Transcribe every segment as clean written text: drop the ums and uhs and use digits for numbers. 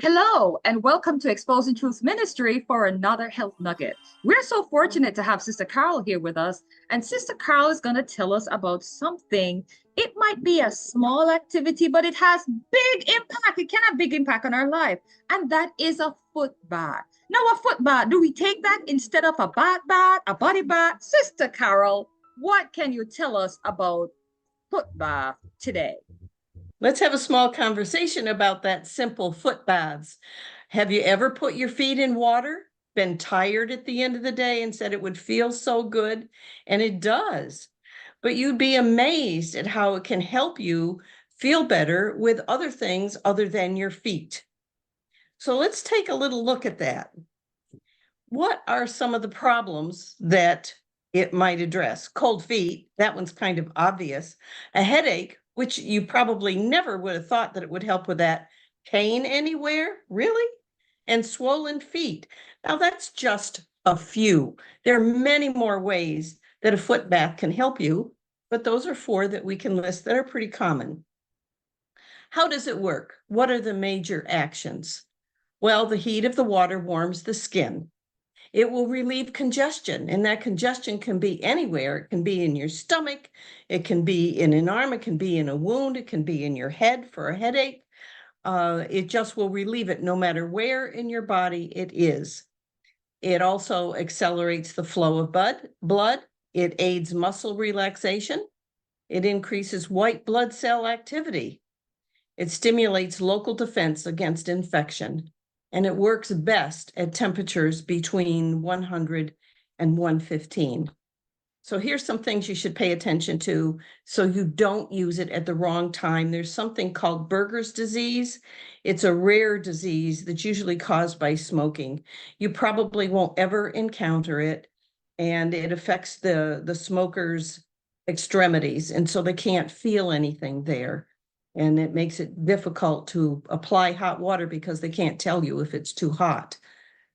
Hello, and welcome to Exposing Truth Ministry for another health nugget. We're so fortunate to have Sister Carol here with us, and Sister Carol is going to tell us about something. It might be a small activity, but it has big impact. It can have big impact on our life, and that is a foot bath. Now, a foot bath, do we take that instead of a bath, a body bath? Sister Carol, what can you tell us about foot bath today? Let's have a small conversation about that simple foot baths. Have you ever put your feet in water, been tired at the end of the day and said it would feel so good? And it does. But you'd be amazed at how it can help you feel better with other things other than your feet. So let's take a little look at that. What are some of the problems that it might address? Cold feet, that one's kind of obvious. A headache, which you probably never would have thought that it would help with that. Pain anywhere? Really? And swollen feet. Now that's just a few. There are many more ways that a foot bath can help you, but those are four that we can list that are pretty common. How does it work? What are the major actions? Well, the heat of the water warms the skin. It will relieve congestion, and that congestion can be anywhere. It can be in your stomach, it can be in an arm, it can be in a wound, it can be in your head for a headache. It just will relieve it no matter where in your body it is. It also accelerates the flow of blood. It aids muscle relaxation. It increases white blood cell activity. It stimulates local defense against infection. And it works best at temperatures between 100 and 115. So here's some things you should pay attention to so you don't use it at the wrong time. There's something called Berger's disease. It's a rare disease that's usually caused by smoking. You probably won't ever encounter it, and it affects the smoker's extremities, and so they can't feel anything there. And it makes it difficult to apply hot water because they can't tell you if it's too hot.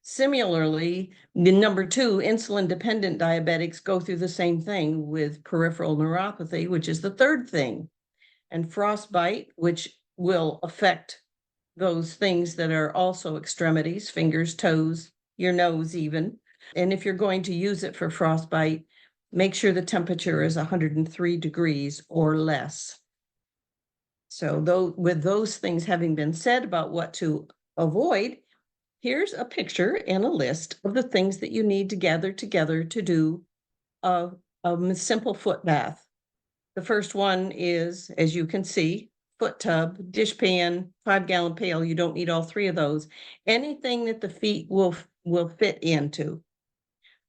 Similarly, the number two, insulin-dependent diabetics go through the same thing with peripheral neuropathy, which is the third thing, and frostbite, which will affect those things that are also extremities, fingers, toes, your nose even. And if you're going to use it for frostbite, make sure the temperature is 103 degrees or less. So with those things having been said about what to avoid, here's a picture and a list of the things that you need to gather together to do a simple foot bath. The first one is, as you can see, foot tub, dishpan, 5-gallon pail. You don't need all three of those. Anything that the feet will fit into.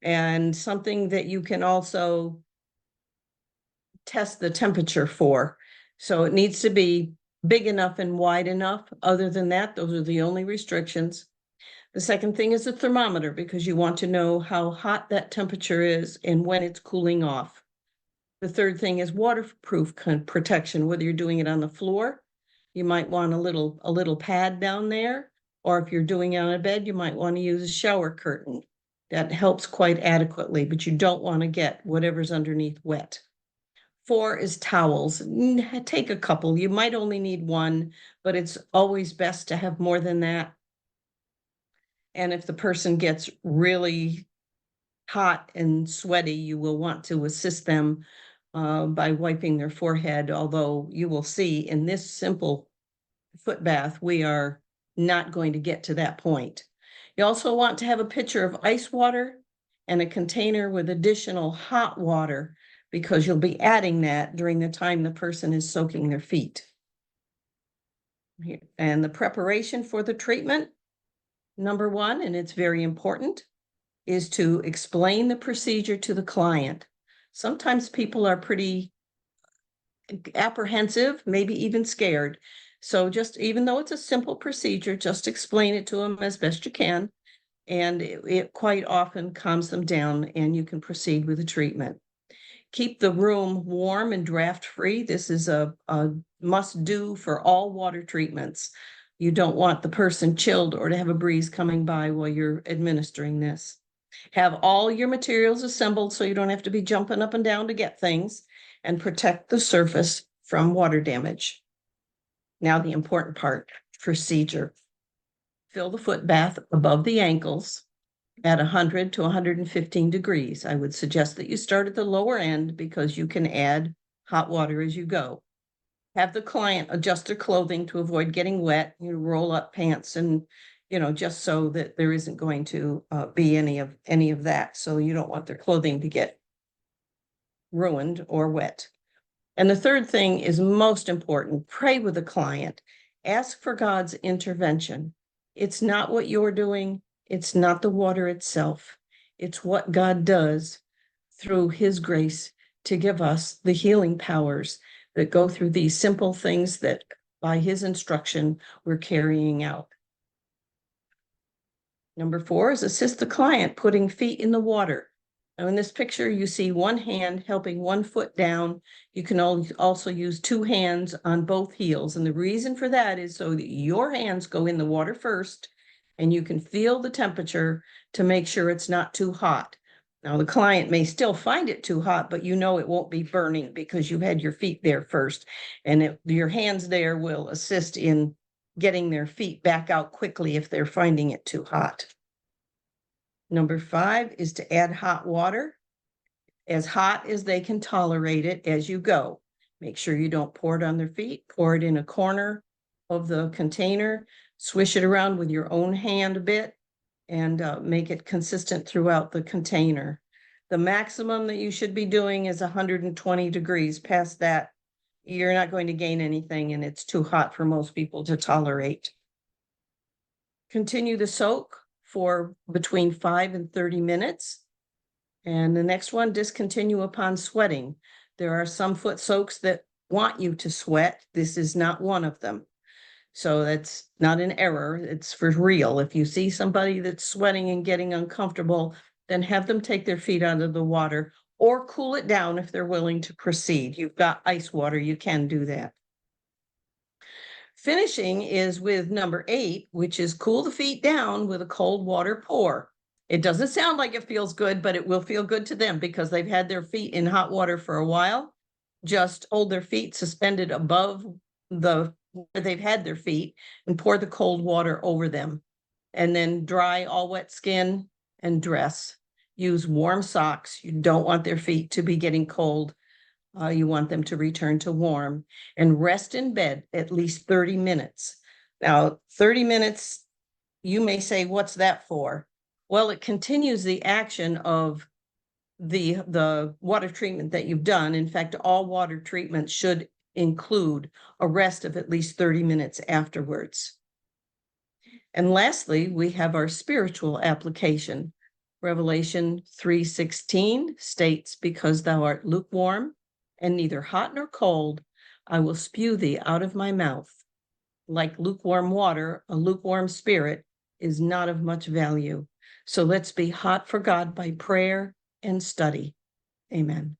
And something that you can also test the temperature for. So it needs to be big enough and wide enough. Other than that, those are the only restrictions. The second thing is a thermometer, because you want to know how hot that temperature is and when it's cooling off. The third thing is waterproof protection, whether you're doing it on the floor, you might want a little pad down there, or if you're doing it on a bed, you might want to use a shower curtain. That helps quite adequately, but you don't want to get whatever's underneath wet. 4 is towels. Take a couple. You might only need one, but it's always best to have more than that. And if the person gets really hot and sweaty, you will want to assist them by wiping their forehead, although you will see in this simple foot bath, we are not going to get to that point. You also want to have a pitcher of ice water and a container with additional hot water, because you'll be adding that during the time the person is soaking their feet. And the preparation for the treatment, number one, and it's very important, is to explain the procedure to the client. Sometimes people are pretty apprehensive, maybe even scared. So just, even though it's a simple procedure, just explain it to them as best you can. And it quite often calms them down, and you can proceed with the treatment. Keep the room warm and draft-free. This is a must-do for all water treatments. You don't want the person chilled or to have a breeze coming by while you're administering this. Have all your materials assembled so you don't have to be jumping up and down to get things, and protect the surface from water damage. Now the important part, procedure. fill the foot bath above the ankles at 100 to 115 degrees. I would suggest that you start at the lower end because you can add hot water as you go. Have the client adjust their clothing to avoid getting wet. You roll up pants and, just so that there isn't going to be any of that. So you don't want their clothing to get ruined or wet. And the third thing is most important: pray with the client. Ask for God's intervention. It's not what you're doing. It's not the water itself. It's what God does through his grace to give us the healing powers that go through these simple things that by his instruction we're carrying out. Number 4 is assist the client putting feet in the water. Now in this picture, you see one hand helping one foot down. You can also use 2 hands on both heels. And the reason for that is so that your hands go in the water first and you can feel the temperature to make sure it's not too hot. Now the client may still find it too hot, but it won't be burning because you had your feet there first. And your hands there will assist in getting their feet back out quickly if they're finding it too hot. Number 5 is to add hot water, as hot as they can tolerate it as you go. Make sure you don't pour it on their feet. Pour it in a corner of the container. Swish it around with your own hand a bit and make it consistent throughout the container. The maximum that you should be doing is 120 degrees. Past that, you're not going to gain anything, and it's too hot for most people to tolerate. Continue the soak for between 5 and 30 minutes. And the next one, discontinue upon sweating. There are some foot soaks that want you to sweat. This is not one of them. So that's not an error. It's for real. If you see somebody that's sweating and getting uncomfortable, then have them take their feet out of the water or cool it down if they're willing to proceed. You've got ice water, you can do that. Finishing is with number 8, which is cool the feet down with a cold water pour. It doesn't sound like it feels good, but it will feel good to them because they've had their feet in hot water for a while. Just hold their feet suspended above where they've had their feet and pour the cold water over them. And then dry all wet skin and dress. Use warm socks. You don't want their feet to be getting cold. You want them to return to warm, and rest in bed at least 30 minutes. Now, 30 minutes, you may say, what's that for? Well, it continues the action of the water treatment that you've done. In fact, all water treatments should include a rest of at least 30 minutes afterwards. And lastly, we have our spiritual application. Revelation 3:16 states, because thou art lukewarm and neither hot nor cold, I will spew thee out of my mouth. Like lukewarm water, a lukewarm spirit is not of much value. So let's be hot for God by prayer and study. Amen.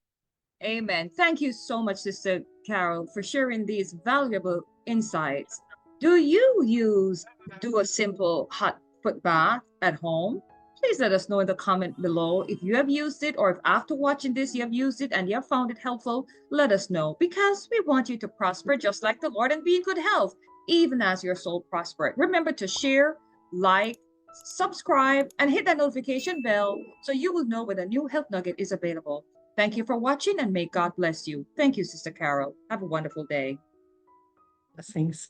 Amen. Thank you so much, Sister Carol, for sharing these valuable insights. Do you do a simple hot foot bath at home? Please let us know in the comment below if you have used it, or if after watching this you have used it and you have found it helpful. Let us know, because we want you to prosper just like the Lord and be in good health, even as your soul prosper. Remember to share, like, subscribe, and hit that notification bell so you will know when a new health nugget is available. Thank you for watching, and may God bless you. Thank you, Sister Carol. Have a wonderful day. Blessings.